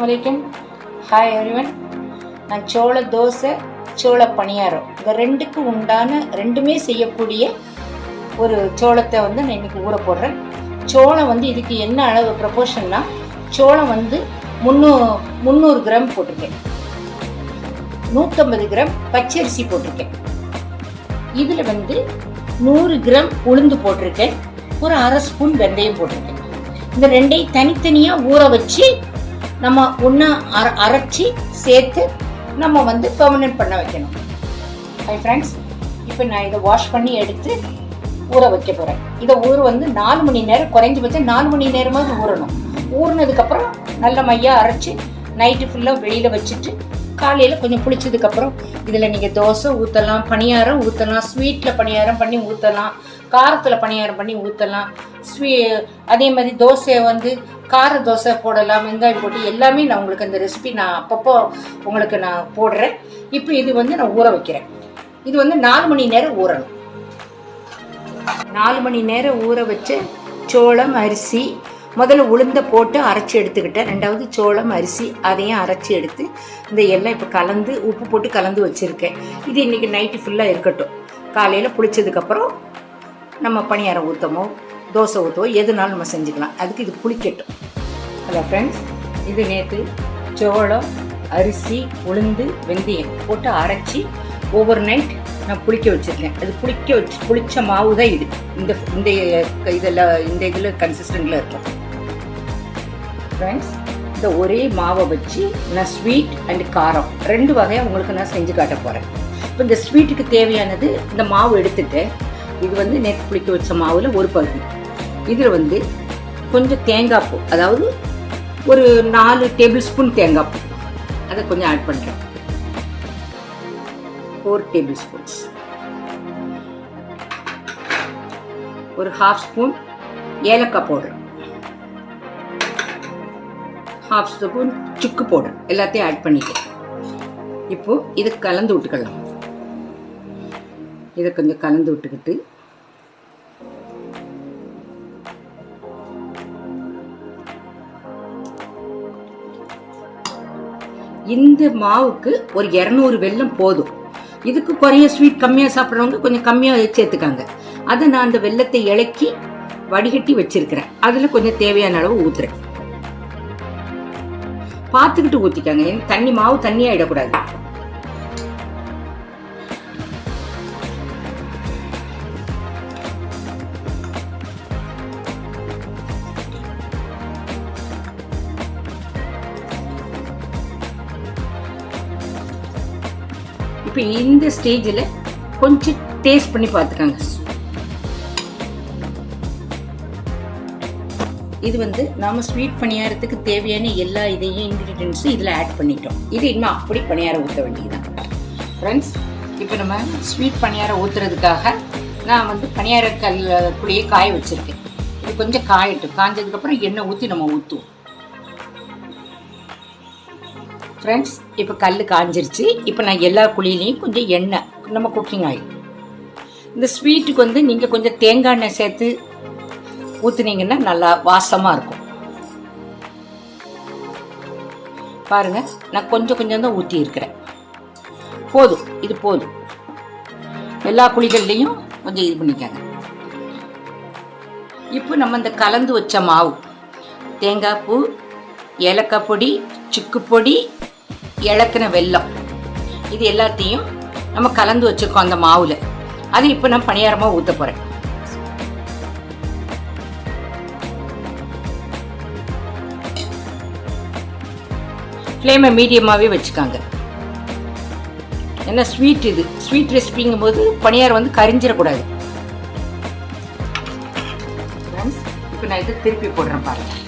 அஸ்ஸலாமு hi everyone. நான் சோள தோசை சோள பணியாரம் இந்த ரெண்டுக்கு உண்டான ரெண்டுமே செய்யக்கூடிய ஒரு சோளத்தை வந்து நான் இன்றைக்கி ஊற போடுறேன். சோளம் இதுக்கு என்ன அளவு ப்ரப்போர்ஷன்னா, சோளம் 300 கிராம் போட்டிருக்கேன், 150 கிராம் பச்சரிசி போட்டிருக்கேன், இதில் 100 கிராம் உளுந்து போட்டிருக்கேன், ஒரு அரை ஸ்பூன் வெந்தயம் போட்டிருக்கேன். இந்த ரெண்டையும் தனித்தனியாக ஊற வச்சு நம்ம ஒன்றா அரைச்சி சேர்த்து நம்ம பெர்மனன்ட் பண்ண வைக்கணும். ஹை ஃப்ரெண்ட்ஸ், இப்போ நான் இதை வாஷ் பண்ணி எடுத்து ஊற வைக்க போகிறேன். இதை 4 மணி நேரம், குறைஞ்சபட்சம் 4 மணி நேரமாக ஊறணும். ஊறினதுக்கப்புறம் நல்ல மையாக அரைச்சி நைட்டு ஃபுல்லாக வெளியில் வச்சுட்டு காலையில் கொஞ்சம் புளிச்சதுக்கப்புறம் இதில் நீங்கள் தோசை ஊற்றலாம், பணியாரம் ஊற்றலாம், ஸ்வீட்டில் பணியாரம் பண்ணி ஊற்றலாம், காரத்தில் பணியாரம் பண்ணி ஊற்றலாம். அதே மாதிரி தோசையை கார தோசை போடலாம், வெங்காயம் போட்டு எல்லாமே நான் உங்களுக்கு அந்த ரெசிபி நான் அப்பப்போ உங்களுக்கு நான் போடுறேன். இப்போ இது நான் ஊற வைக்கிறேன். இது 4 மணி நேரம் ஊறணும். 4 மணி நேரம் ஊற வச்சு சோளம் அரிசி முதல்ல உளுந்த போட்டு அரைச்சி எடுத்துக்கிட்டேன். ரெண்டாவது சோளம் அரிசி அதையும் அரைச்சி எடுத்து இந்த எல்லாம் இப்போ கலந்து உப்பு போட்டு கலந்து வச்சுருக்கேன். இது இன்றைக்கி நைட்டு ஃபுல்லாக இருக்கட்டும். காலையில் புளிச்சதுக்கப்புறம் நம்ம பணியாரம் ஊற்றமோ தோசை ஊற்றவோ எதுனாலும் நம்ம செஞ்சுக்கலாம். அதுக்கு இது புளிக்கட்டும். ஹலோ ஃப்ரெண்ட்ஸ், இது நேற்று சோளம் அரிசி உளுந்து வெந்தயம் போட்டு அரைச்சி ஓவர் நைட் நான் புளிக்க வச்சுருக்கேன். அது புளிச்ச மாவு தான் இது. இந்த இதில் கன்சிஸ்டன்ட்டில் இருக்கும் ஃப்ரெண்ட்ஸ். இந்த ஒரே மாவை வச்சு நான் ஸ்வீட் அண்ட் காரம் 2 வகையாக உங்களுக்கு நான் செஞ்சு காட்ட போகிறேன். இப்போ இந்த ஸ்வீட்டுக்கு தேவையானது இந்த மாவு எடுத்துட்டு, இது நேற்று புளிக்க வச்ச மாவில் ஒரு பகுதி, இதில் கொஞ்சம் தேங்காய் பூ, அதாவது ஒரு 4 டேபிள் ஸ்பூன் தேங்காய் பூ, அதை கொஞ்சம் ஆட் பண்ணுறேன். 4 டேபிள் ஸ்பூன்ஸ். ஒரு 1/2 ஸ்பூன் ஏலக்காய் பவுடர், 1/2 ஸ்பூன் சுக்கு பவுடர், எல்லாத்தையும் ஆட் பண்ணிட்டேன். இப்போ இதை கலந்து விட்டுக்கலாம். இதை கொஞ்சம் கலந்து விட்டுக்கிட்டு இந்த மாவுக்கு ஒரு 200 வெல்லம் போதும். இதுக்கு குறைய ஸ்வீட் கம்மியாக சாப்பிட்றவங்க கொஞ்சம் கம்மியாக சேர்த்துக்காங்க. அதை நான் அந்த வெல்லத்தை இலக்கி வடிகட்டி வச்சிருக்கிறேன். அதில் கொஞ்சம் தேவையான அளவு ஊற்றுறேன். பார்த்துக்கிட்டு ஊற்றிக்காங்க, ஏன்னா மாவு தண்ணியாக இடக்கூடாது. இப்போ இந்த ஸ்டேஜில் கொஞ்சம் டேஸ்ட் பண்ணி பார்த்துக்காங்க. இது நாம் ஸ்வீட் பணியாரத்துக்கு தேவையான எல்லா இதையும் இன்க்ரீடியன்ஸும் இதில் ஆட் பண்ணிட்டோம். இது இன்னும் அப்படி பணியாரம் ஊற்ற வேண்டியதுதான் ஃப்ரெண்ட்ஸ். இப்போ நம்ம ஸ்வீட் பணியாரம் ஊற்றுறதுக்காக நான் பணியார புளியை காய வச்சுருக்கேன். இது கொஞ்சம் காயட்டும். காஞ்சதுக்கப்புறம் எண்ணெய் ஊற்றி நம்ம ஊற்றுவோம் ஃப்ரெண்ட்ஸ். இப்போ கல் காஞ்சிருச்சு. இப்போ நான் எல்லா குழியிலையும் கொஞ்சம் எண்ணெய், நம்ம குக்கிங் ஆயில், இந்த ஸ்வீட்டுக்கு நீங்கள் கொஞ்சம் தேங்காய் எண்ணெய் சேர்த்து ஊற்றுனீங்கன்னா நல்லா வாசமாக இருக்கும். பாருங்கள், நான் கொஞ்சம் தான் ஊற்றி இருக்கிறேன். போதும், இது போதும். எல்லா குழிகள்லையும் கொஞ்சம் இது பண்ணிக்காங்க. இப்போ நம்ம இந்த கலந்து வச்ச மாவு, தேங்காய் பூ, ஏலக்காய் பொடி, சுக்கு பொடி, இளக்கின வெல்லம், இது எல்லாத்தையும் நம்ம கலந்து வச்சுருக்கோம் அந்த மாவில். அது இப்போ நான் பணியாரமாக ஊற்ற போகிறேன். ஃப்ளேமை மீடியமாகவே வச்சுக்காங்க. ஏன்னா இது ஸ்வீட் ரெசிபிங்கும் போது பணியாரம் கரிஞ்சிடக்கூடாது. இப்போ நான் இதை திருப்பி போடுறேன் பாருங்கள்.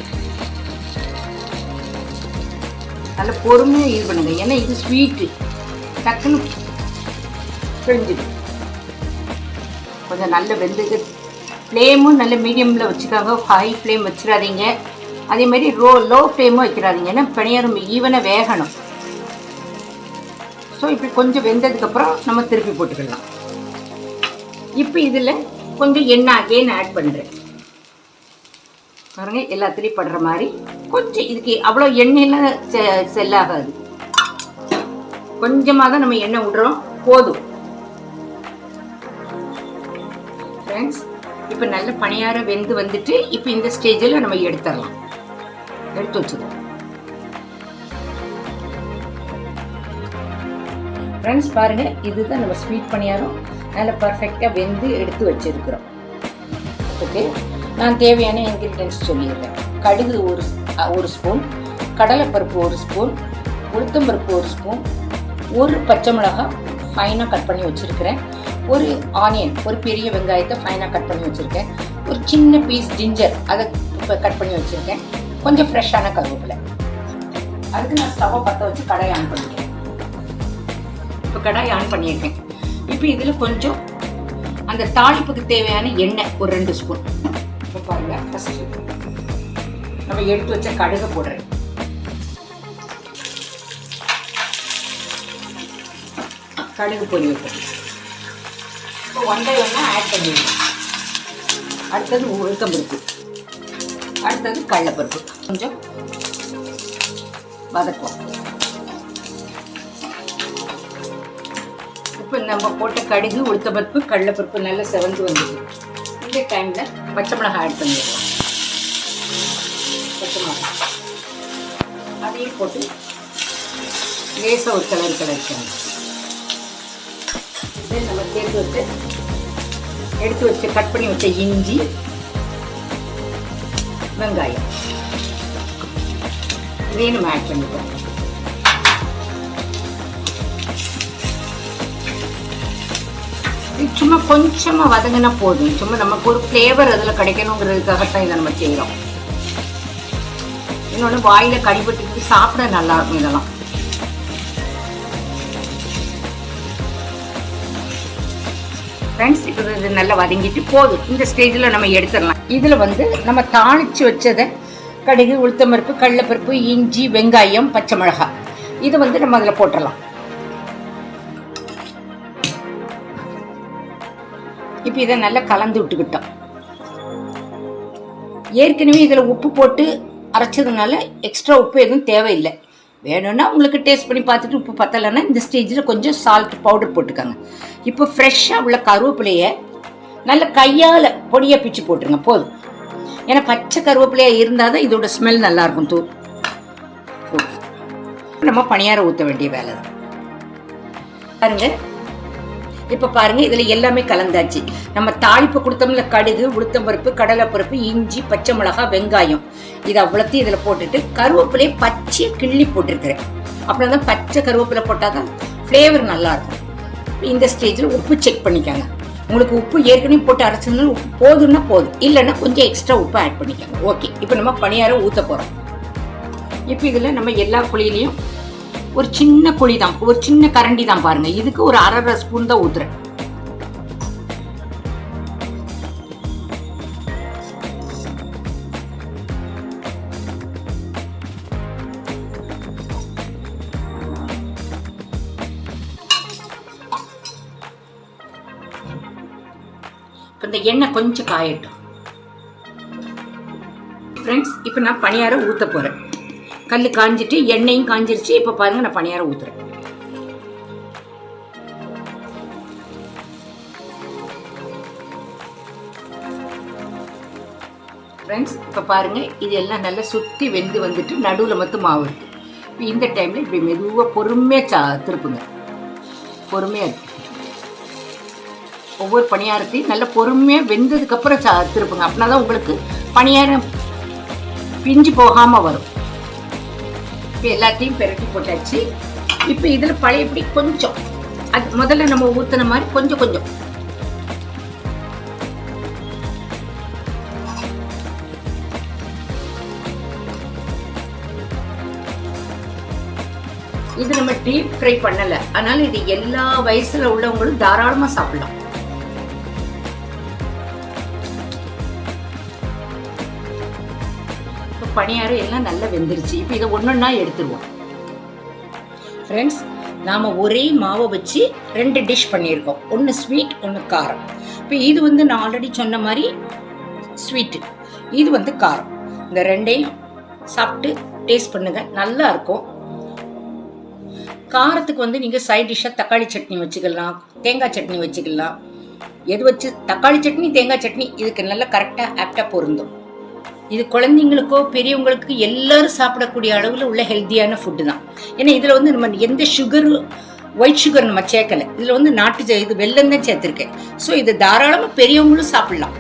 நல்ல பொறுமையாக இது பண்ணுங்க, ஏன்னா இது ஸ்வீட்டு டக்குன்னு பிழிஞ்சிடும். கொஞ்சம் நல்ல வெந்துக்கு ஃப்ளேமும் நல்ல மீடியமில் வச்சுக்காங்க. ஹை ஃப்ளேம் வச்சிடாதீங்க, அதேமாதிரி லோ ஃப்ளேமும் வைக்கிறாதீங்க, ஏன்னா பணியாரம் ஈவனாக வேகணும். ஸோ இப்படி கொஞ்சம் வெந்ததுக்கப்புறம் நம்ம திருப்பி போட்டுக்கலாம். இப்போ இதில் கொஞ்சம் எண்ணெய் அகெயின் ஆட் பண்ணுறேன். பாருங்க, எல்லாத்துலேயும் படுற மாதிரி கொஞ்சம். இதுக்கு அவ்வளோ எண்ணெயெல்லாம் செல்லாகாது, கொஞ்சமாக தான் நம்ம எண்ணெய் விடுறோம், போதும். ஃப்ரெண்ட்ஸ், இப்போ நல்ல பணியாரம் வெந்து வந்துட்டு இப்போ இந்த ஸ்டேஜில் நம்ம எடுத்துடலாம். எடுத்து வச்சுக்கலாம். ஃப்ரெண்ட்ஸ் பாருங்க, இதுதான் நம்ம ஸ்வீட் பணியாரம் நல்ல பர்ஃபெக்டாக வெந்து எடுத்து வச்சிருக்கிறோம். ஓகே, நான் தேவையான இன்க்ரீடியன்ஸ் சொல்லிடுறேன். கடுகு ஒரு ஸ்பூன், கடலைப்பருப்பு 1 ஸ்பூன், உளுத்தம்பருப்பு 1 ஸ்பூன், ஒரு பச்சை மிளகாய் ஃபைனாக கட் பண்ணி வச்சுருக்கிறேன், ஒரு ஆனியன், ஒரு பெரிய வெங்காயத்தை ஃபைனாக கட் பண்ணி வச்சுருக்கேன், ஒரு சின்ன பீஸ் ஜிஞ்சர் அதை கட் பண்ணி வச்சுருக்கேன், கொஞ்சம் ஃப்ரெஷ்ஷான கருவேப்பிலை. அதுக்கு நான் ஸ்டவ்வை பற்ற வச்சு கடாயை ஆன் பண்ணிக்கிறேன். இப்போ கடாயை ஆன் பண்ணியிருக்கேன். இப்போ இதில் கொஞ்சம் அந்த தாளிப்புக்கு தேவையான எண்ணெய் ஒரு 2 ஸ்பூன். இப்போ பாருங்க, ஃபஸ்ட்டு நம்ம எடுத்து வச்ச கடுகை போடுறேன். கடுகு பொரி வைக்கிறேன். இப்போ 1 by 1 ஆட் பண்ணிடுவோம். அடுத்தது உளுத்தம்பருப்பு, அடுத்தது கடலைப்பருப்பு கொஞ்சம் வதக்குவோம். இப்போ நம்ம போட்ட கடுகு, உளுத்தம்பருப்பு, கடலைப்பருப்பு நல்லா செவந்து வந்துடுது. இந்த டைமில் பச்சை மிளகாய் ஆட் பண்ணிடுவோம். பச்சை மிளகாய் அதையும் போட்டு லேசாக ஒரு கலரிக்கணும். இதை நம்ம எடுத்து வச்சு கட் பண்ணி வச்ச இஞ்சி, வெங்காயம் இதையும் நம்ம ஆட் பண்ணிப்போம். சும்மா கொஞ்சமாக வதங்கினா போதும். சும்மா நமக்கு ஒரு ஃப்ளேவர் அதில் கிடைக்கணுங்கிறதுக்காகத்தான் இதை நம்ம செய்கிறோம். இன்னொன்று வாயில் கடிபட்டுக்கு சாப்பிட நல்லா இருக்கும் இதெல்லாம். ஃப்ரெண்ட்ஸ், இப்போ இது நல்லா வதங்கிட்டு போதும். இந்த ஸ்டேஜில் நம்ம எடுத்துடலாம். இதில் நம்ம தாளித்து வச்சதை கடுகு, உளுத்தம்பருப்பு, கடலைப்பருப்பு, இஞ்சி, வெங்காயம், பச்சை மிளகாய் இதை நம்ம அதில் போட்டுடலாம். இப்போ இதை நல்லா கலந்து விட்டுக்கிட்டோம். ஏற்கனவே இதில் உப்பு போட்டு அரைச்சதுனால எக்ஸ்ட்ரா உப்பு எதுவும் தேவையில்லை. வேணும்னா உங்களுக்கு டேஸ்ட் பண்ணி பார்த்துட்டு உப்பு பத்தலைன்னா இந்த ஸ்டேஜில் கொஞ்சம் சால்ட் பவுடர் போட்டுக்கோங்க. இப்போ ஃப்ரெஷ்ஷாக உள்ள கருவேப்பிலையை நல்ல கையால் பொடியாக பிச்சு போட்டுருங்க, போதும். ஏன்னா பச்சை கருவேப்பிலையாக இருந்தால் தான் இதோட ஸ்மெல் நல்லாயிருக்கும். நம்ம பணியாரம் ஊற்ற வேண்டிய வேலை தான். பாருங்க, இப்போ பாருங்க, இதில் எல்லாமே கலந்தாச்சு. நம்ம தாளிப்பு கொடுத்தோம்ல, கடுகு, உளுத்தம்பருப்பு, கடலைப்பருப்பு, இஞ்சி, பச்சை மிளகாய், வெங்காயம் இது அவ்வளோத்தையும் இதில் போட்டுட்டு கருவேப்பிலையை பச்சையை கிள்ளி போட்டிருக்கிறேன். அப்படின்னா தான் பச்சை கருவேப்பிலை போட்டால் தான் ஃப்ளேவர் நல்லாயிருக்கும். இந்த ஸ்டேஜில் உப்பு செக் பண்ணிக்கோங்க. உங்களுக்கு உப்பு ஏற்கனவே போட்டு அரைச்சதுனால உப்பு போதுன்னா போதும், இல்லைன்னா கொஞ்சம் எக்ஸ்ட்ரா உப்பு ஆட் பண்ணிக்கோங்க. ஓகே, இப்போ நம்ம பணியாரம் ஊற்ற போகிறோம். இப்போ இதில் நம்ம எல்லா குழியிலையும் ஒரு சின்ன குழி தான், ஒரு சின்ன கரண்டி தான் பாருங்க. இதுக்கு ஒரு 1/2 ஸ்பூன் தான் ஊத்துறேன். இந்த எண்ணெய் கொஞ்சம் காயட்டும். ஃப்ரெண்ட்ஸ், இப்போ நான் பணியாரம் ஊற்ற போறேன். கல் காஞ்சிட்டு எண்ணெயும் காஞ்சிருச்சு. இப்போ பாருங்க, நான் பணியாரம் ஊத்துறேன். ஃப்ரெண்ட்ஸ், இப்போ பாருங்க, இது எல்லாம் நல்லா சுற்றி வெந்து வந்துட்டு நடுவில் மட்டும் மாவு இருக்கு. இப்போ இந்த டைமில் இப்படி மெதுவாக பொறுமையாக திருப்புங்க. பொறுமையாக இருக்கு. ஒவ்வொரு பணியாரத்தையும் நல்ல பொறுமையாக வெந்ததுக்கப்புறம் திருப்புங்க. அப்படின்னா தான் உங்களுக்கு பணியாரம் பிஞ்சு போகாமல் வரும். இப்போ எல்லாத்தையும் பெரட்டி போட்டாச்சு. இப்போ இதில் பழையபடி கொஞ்சம், அது முதல்ல நம்ம ஊற்றின மாதிரி கொஞ்சம் கொஞ்சம் இது நம்ம டீப் ஃப்ரை பண்ணலை, அதனால இது எல்லா வயசுல உள்ளவங்களும் தாராளமாக சாப்பிடலாம். பணியாரம் எல்லாம் நல்லா வெந்துருச்சு. இப்போ இதை ஒன்னொன்னா எடுத்துருவோம். ஃப்ரெண்ட்ஸ், நாம ஒரே மாவை வச்சு 2 டிஷ் பண்ணியிருக்கோம். ஒன்று ஸ்வீட், ஒன்று காரம். இப்போ இது நான் ஆல்ரெடி சொன்ன மாதிரி ஸ்வீட்டு, இது காரம். இந்த ரெண்டையும் சாப்பிட்டு டேஸ்ட் பண்ணுங்க, நல்லா இருக்கும். காரத்துக்கு வந்து நீங்க சைட் டிஷ்ஷா தக்காளி சட்னி வச்சுக்கலாம், தேங்காய் சட்னி வச்சுக்கலாம். எது வச்சு தக்காளி சட்னி தேங்காய் சட்னி இதுக்கு நல்லா கரெக்டா ஆப்டா பொருந்தும். இது குழந்தைங்களுக்கோ பெரியவங்களுக்கு எல்லாரும் சாப்பிடக்கூடிய அளவில் உள்ள ஹெல்த்தியான ஃபுட்டு தான். ஏன்னா இதில் வந்து நம்ம எந்த சுகர், ஒயிட் சுகர் நம்ம சேர்க்கலை. இதில் வந்து இது வெல்லம் தான் சேர்த்துருக்கேன். ஸோ இது தாராளமாக பெரியவங்களும் சாப்பிடலாம்.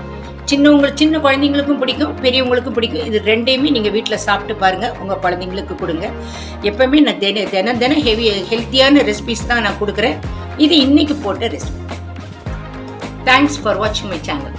சின்ன குழந்தைங்களுக்கும் பிடிக்கும், பெரியவங்களுக்கும் பிடிக்கும். இது ரெண்டையுமே நீங்கள் வீட்டில் சாப்பிட்டு பாருங்கள், உங்கள் குழந்தைங்களுக்கு கொடுங்க. எப்பவுமே நான் தினம் ஹெல்த்தியான ரெசிபிஸ் தான் நான் கொடுக்குறேன். இது இன்னைக்கு போட்ட ரெசிபி. தேங்க்ஸ் ஃபார் வாட்சிங் மை சேனல்.